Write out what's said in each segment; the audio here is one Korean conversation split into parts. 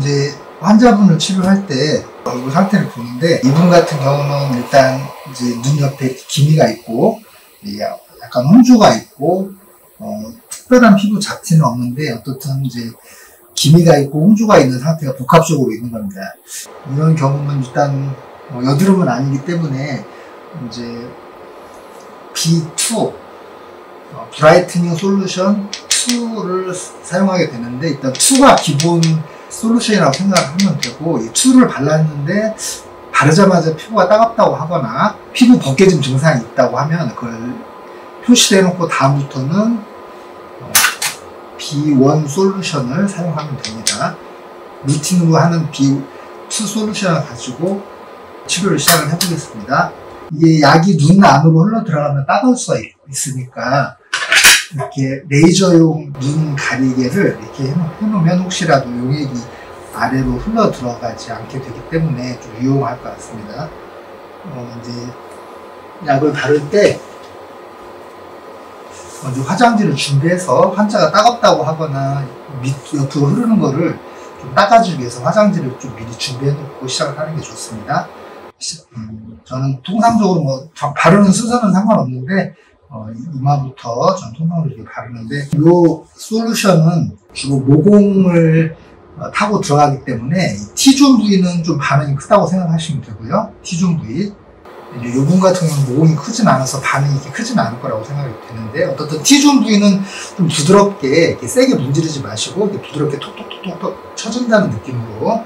이제 환자분을 치료할 때 얼굴 상태를 보는데, 이분 같은 경우는 일단 이제 눈 옆에 기미가 있고 약간 홍조가 있고 특별한 피부 자체는 없는데 어떻든 이제 기미가 있고 홍조가 있는 상태가 복합적으로 있는 겁니다. 이런 경우는 일단 여드름은 아니기 때문에 이제 B2 브라이트닝 솔루션 2를 사용하게 되는데, 일단 2가 기본 솔루션이라고 생각하면 되고, 이 2를 발랐는데 바르자마자 피부가 따갑다고 하거나 피부 벗겨짐 증상이 있다고 하면 그걸 표시를 해놓고 다음부터는 B1 솔루션을 사용하면 됩니다. 루틴으로 하는 B2 솔루션을 가지고 치료를 시작을 해보겠습니다. 이게 약이 눈 안으로 흘러 들어가면 따가울 수가 있으니까 이렇게 레이저용 눈 가리개를 이렇게 해놓으면 혹시라도 용액이 아래로 흘러 들어가지 않게 되기 때문에 좀 유용할 것 같습니다. 이제 약을 바를 때 먼저 화장지를 준비해서 환자가 따갑다고 하거나 옆으로 흐르는 거를 좀 닦아주기 위해서 화장지를 좀 미리 준비해 놓고 시작을 하는 게 좋습니다. 저는 통상적으로 뭐 바르는 순서는 상관없는데 이마부터 전 통상으로 이렇게 바르는데, 이 솔루션은 주로 모공을 타고 들어가기 때문에 T존 부위는 좀 반응이 크다고 생각하시면 되고요. T존 부위, 이제 요분 같은 경우는 모공이 크진 않아서 반응이 이렇게 크진 않을 거라고 생각이 되는데, 어떻든 T존 부위는 좀 부드럽게 이렇게 세게 문지르지 마시고 이렇게 부드럽게 톡톡톡톡 쳐준다는 느낌으로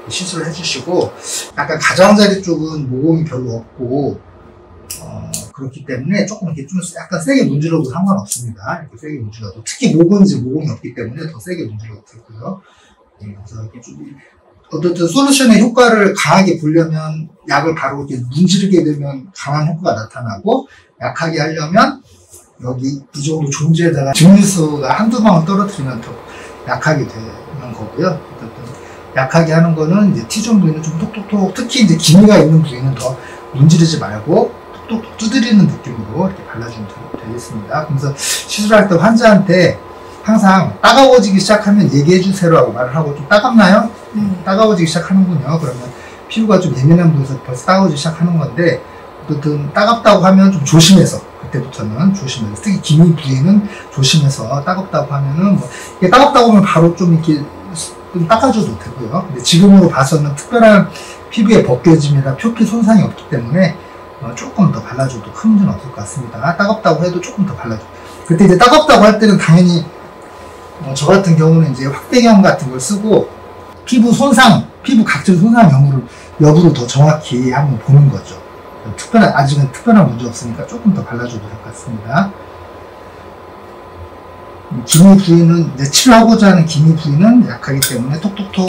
시술을 해주시고, 약간 가장자리 쪽은 모공이 별로 없고 그렇기 때문에 조금 이렇게 좀 약간 세게 문질러도 상관없습니다. 이렇게 세게 문질러도, 특히 목은 이제 모공이 없기 때문에 더 세게 문질러도 되고요. 그래서 이렇게 좀 어쨌든 솔루션의 효과를 강하게 보려면 약을 바로 이렇게 문지르게 되면 강한 효과가 나타나고, 약하게 하려면 여기 이 정도 종지에다가 증류수가 한두 방울 떨어뜨리면 더 약하게 되는 거고요. 어쨌든 약하게 하는 거는 이제 T존 부위는 좀 톡톡톡, 특히 이제 기미가 있는 부위는 더 문지르지 말고 톡톡톡 두드리는 느낌으로 이렇게 발라주면 되겠습니다. 그래서 시술할 때 환자한테 항상 따가워지기 시작하면 얘기해 주세요라고 말을 하고, 좀 따갑나요? 따가워지기 시작하는군요. 그러면 피부가 좀 예민한 부위에서 벌써 따가워지기 시작하는 건데, 어쨌든 따갑다고 하면 좀 조심해서, 그때부터는 조심해서, 특히 기미 부위는 조심해서, 따갑다고 하면은 이게 따갑다고 하면 바로 좀 이렇게 좀 닦아줘도 되고요. 근데 지금으로 봐서는 특별한 피부의 벗겨짐이나 표피 손상이 없기 때문에 조금 더 발라줘도 큰 문제는 없을 것 같습니다. 따갑다고 해도 조금 더 발라줘. 그때 이제 따갑다고 할 때는 당연히 저 같은 경우는 이제 확대경 같은 걸 쓰고 피부 손상, 피부 각질 손상 여부를 더 정확히 한번 보는 거죠. 아직은 특별한 문제 없으니까 조금 더 발라줘도 될 것 같습니다. 기미 부위는 이제 치료하고자 하는 기미 부위는 약하기 때문에 톡톡톡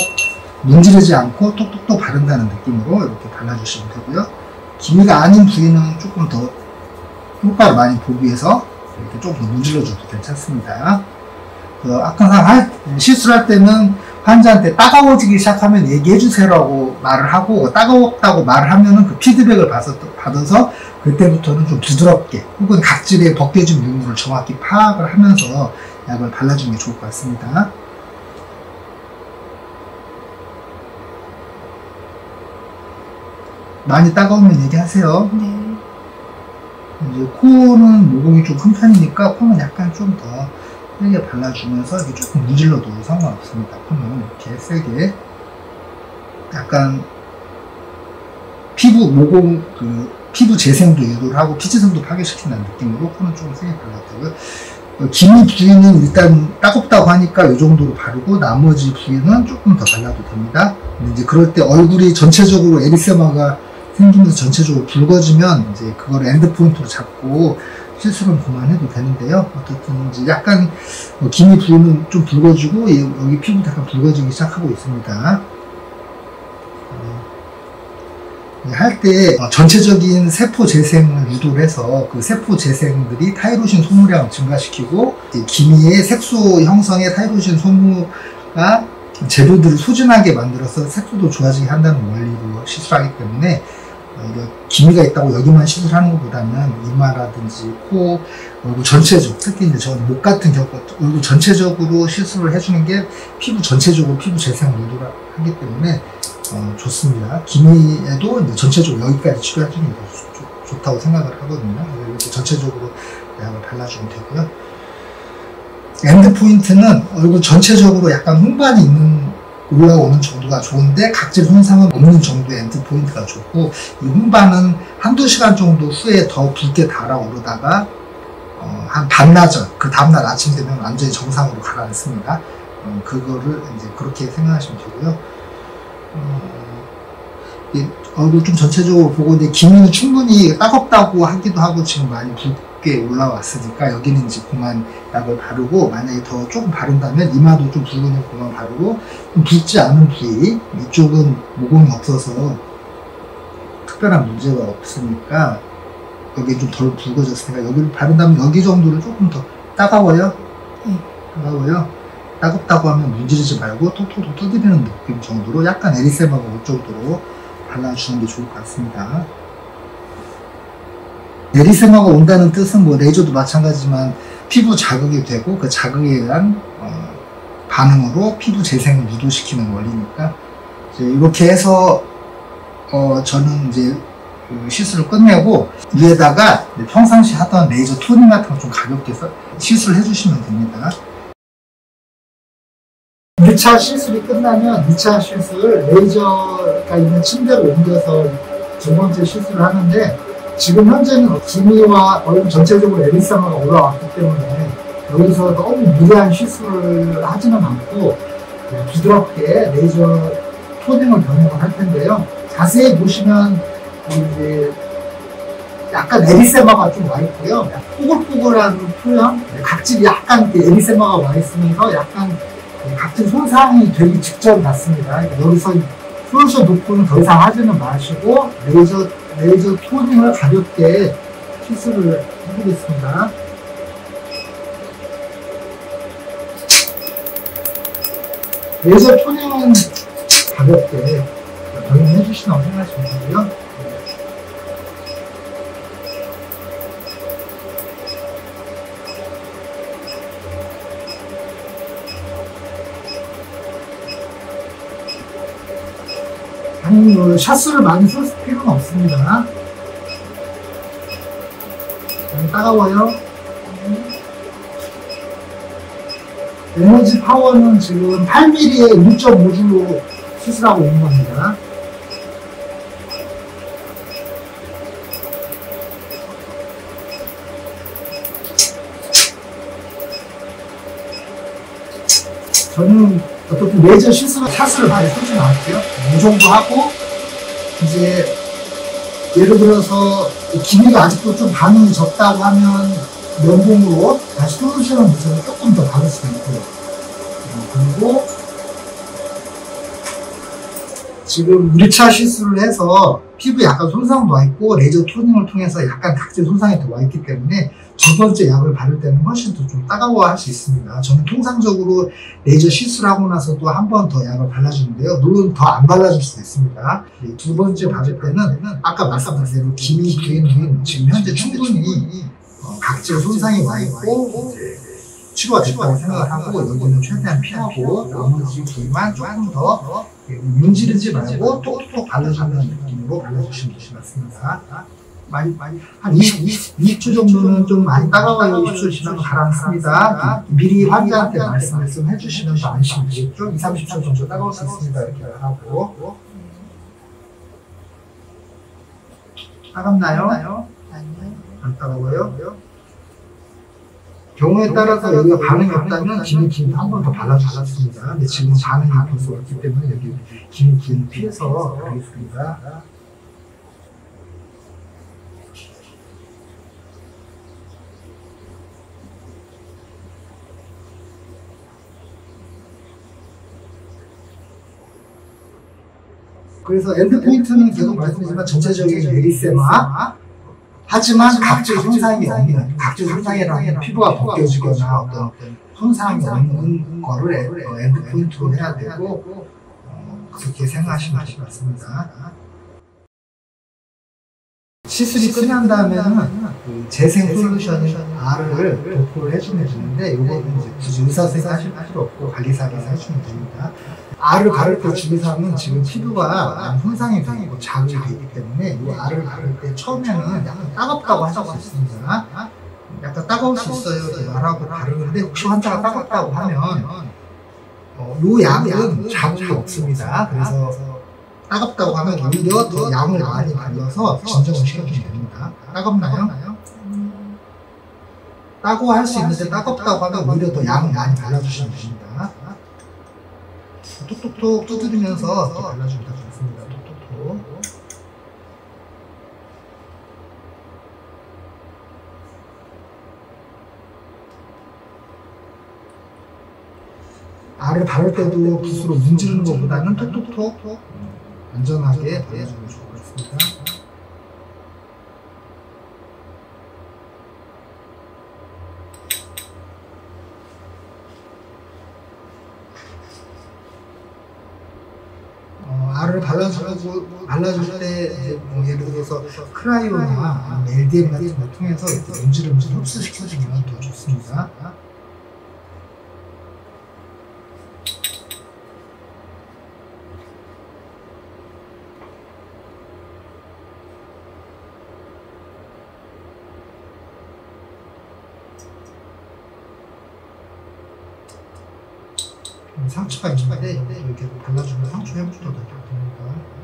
문지르지 않고 톡톡톡 바른다는 느낌으로 이렇게 발라주시면 되고요. 기미가 아닌 부위는 조금 더 효과를 많이 보기 위해서 이렇게 조금 더 문질러줘도 괜찮습니다. 항상 시술할 때는 환자한테 따가워지기 시작하면 얘기해주세요라고 말을 하고, 따가웠다고 말을 하면은 그 피드백을 받아서 그때부터는 좀 부드럽게, 혹은 각질의 벗겨진 유무를 정확히 파악을 하면서 약을 발라주는 게 좋을 것 같습니다. 많이 따가우면 얘기하세요. 네. 이제 코는 모공이 좀 큰 편이니까 코는 약간 좀 더 세게 발라주면서 이렇게 조금 문질러도 상관없습니다. 코는 이렇게 세게, 약간 피부 모공 피부 재생도 유도를 하고 피지성도 파괴시킨다는 느낌으로 코는 좀 세게 발라도 되고요. 기미 부위는 일단 따갑다고 하니까 이 정도로 바르고, 나머지 부위는 조금 더 발라도 됩니다. 근데 이제 그럴 때 얼굴이 전체적으로 에리세마가 생기면서 전체적으로 붉어지면 이제 그걸 엔드포인트로 잡고 시술은 그만해도 되는데요. 어쨌든 이제 약간 기미 부위는 좀 붉어지고 여기 피부도 약간 붉어지기 시작하고 있습니다. 할 때 전체적인 세포 재생을 유도를 해서 그 세포 재생들이 타이로신 소모량을 증가시키고, 기미의 색소 형성의 타이로신 소모가 재료들을 소진하게 만들어서 색소도 좋아지게 한다는 원리로 시술하기 때문에 기미가 있다고 여기만 시술하는 것보다는 이마라든지 코, 얼굴 전체적으로, 특히 이제 저는 목 같은 경우 얼굴 전체적으로 시술을 해주는 게 피부 전체적으로 피부 재생을 하기 때문에 좋습니다. 기미에도 이제 전체적으로 여기까지 치료해주는 게 좋다고 생각을 하거든요. 이렇게 전체적으로 약을 발라주면 되고요. 엔드 포인트는 얼굴 전체적으로 약간 홍반이 올라오는 정도가 좋은데 각질 손상은 없는 정도의 엔드 포인트가 좋고, 이 홍반은 한두 시간 정도 후에 더 붉게 달아오르다가 한 반나절, 그 다음날 아침 되면 완전히 정상으로 가라앉습니다. 그거를 이제 그렇게 생각하시면 되고요. 얼굴 좀 전체적으로 보고, 이제 기미는 충분히 따갑다고 하기도 하고 지금 많이 붉게 올라왔으니까 여기는 이제 그만 약을 바르고, 만약에 더 조금 바른다면 이마도 좀 붉은 그만 바르고, 좀 붉지 않은 부위, 이쪽은 모공이 없어서 특별한 문제가 없으니까 여기 좀 덜 붉어졌으니까 여기를 바른다면 여기 정도를 조금 더 따가워요? 따가워요? 따갑다고 하면 문지르지 말고 톡톡톡 두드리는 느낌 정도로 약간 에리세마가 올 정도로 발라주는 게 좋을 것 같습니다. 에리세마가 온다는 뜻은 뭐 레이저도 마찬가지지만 피부 자극이 되고 그 자극에 의한 반응으로 피부 재생을 유도시키는 원리니까 이렇게 해서 저는 이제 그 시술을 끝내고 위에다가 평상시 하던 레이저 토닝 같은 거 좀 가볍게 시술을 해주시면 됩니다. 1차 시술이 끝나면 2차 시술 레이저가 있는 침대로 옮겨서 두 번째 시술을 하는데, 지금 현재는 기미와 얼굴 전체적으로 에리세마가 올라왔기 때문에 여기서 너무 무리한 시술을 하지는 않고 부드럽게 레이저 토닝을 병행을 할 텐데요. 자세히 보시면 이제 약간 에리세마가 좀 와 있고요. 뽀글뽀글한 표현, 각질이 약간 에리세마가 와 있으면서 약간 각질 손상이 되기 직전 같습니다. 여기서 솔루션 도포는 더 이상 하지는 마시고 레이저 토닝을 가볍게 시술을 해보겠습니다. 레이저 토닝은 가볍게 병행해 주신다고 생각하시면 되고요. 샷수를 많이 쓸 필요는 없습니다. 따가워요. 에너지 파워는 지금 8mm에 6.5줄로 시술하고 있는 겁니다. 저는 어떻게 레이저 샷수를 많이 쓰진 않고요. 이 정도 하고, 이제 예를 들어서 기미가 아직도 좀 반응이 적다고 하면 면봉으로 다시 솔루션을 묻혀서 조금 더 바를 수가 있고요. 그리고 지금 1차 시술을 해서 피부에 약간 손상도 와 있고 레이저 토닝을 통해서 약간 각질 손상이 더 와 있기 때문에 두 번째 약을 바를 때는 훨씬 더 좀 따가워할 수 있습니다. 저는 통상적으로 레이저 시술하고 나서도 한 번 더 약을 발라주는데요. 물론 더 안 발라줄 수도 있습니다. 두 번째 바를 때는 아까 말씀드린 대로 기미 뒤에는 지금 현재 충분히 각질 손상이 와 있고 치료가 됐다고 생각을 하고 여기는 최대한 피하고 나머지 부위만 조금 더 문지르지 말고 톡톡톡 발라주는 느낌으로 발라주시면 좋습니다. 한 20초 정도는 좀 많이 따가워요. 20초 지나면 가라앉습니다. 미리 환자한테 말씀을 좀 해주시면 더 안심이 되겠죠. 20-30초 정도 따가울 수 있습니다. 이렇게 하고. 따갑나요? 아니요. 안 따가워요? 경우에 따라서 여기가 반응이 없다면 기미기는 한 번 더 발라주셨습니다. 근데 지금 반응이 벌써 없기 때문에 여기 기미기는 피해서 가겠습니다. 그래서 엔드포인트는 계속 말씀드리지만 전체적인 에리세마, 하지만 각질 손상이 없는, 각질 손상이라는 피부가 벗겨지거나 어떤 손상이 없는 거를 엔드포인트로 해야 되고, 그렇게 생각하시면 될 것 같습니다. 시술이 끝난 다음에는 그 재생 솔루션인 R을 도포를 해주면 되는데, 요거는 이제 굳이 의사 선생님 하실 필요 없고 관리사가 해주면 됩니다. R을 바를 때 주의사항은 지금 피부가 많이 손상이 되고 자극이 되기 때문에 이 R을 바를 때 처음에는 약간 따갑다고 하실 수 있습니다. 약간 따가울 수 있어요 이렇게 말하고 바르는데, 혹시 환자가 따갑다고 하면 요 약은 자극이 없습니다. 그래서 따갑다고 하면 오히려 더 양을 많이 발라서 진정을 시켜주면 됩니다. 따갑나요? 따고 할 수 있는데 따갑다고 하면 오히려 더 양을 많이 발라주시면 됩니다. 톡톡톡 두드리면서 이렇게 발라주면 좋습니다. 톡톡톡. R을 바를 때도 붓으로 문지르는 것보다는 톡톡톡 안전하게 발라주면 좋을 것 같습니다. R을 발라줄 때 이제 뭐 예를 들어서 크라이오나 LDM 같은 걸 통해서 문지를 흡수시켜주면 더 좋습니다. 상처가 있는데 이렇게 발라주면 상처 회복도 더 됩니다.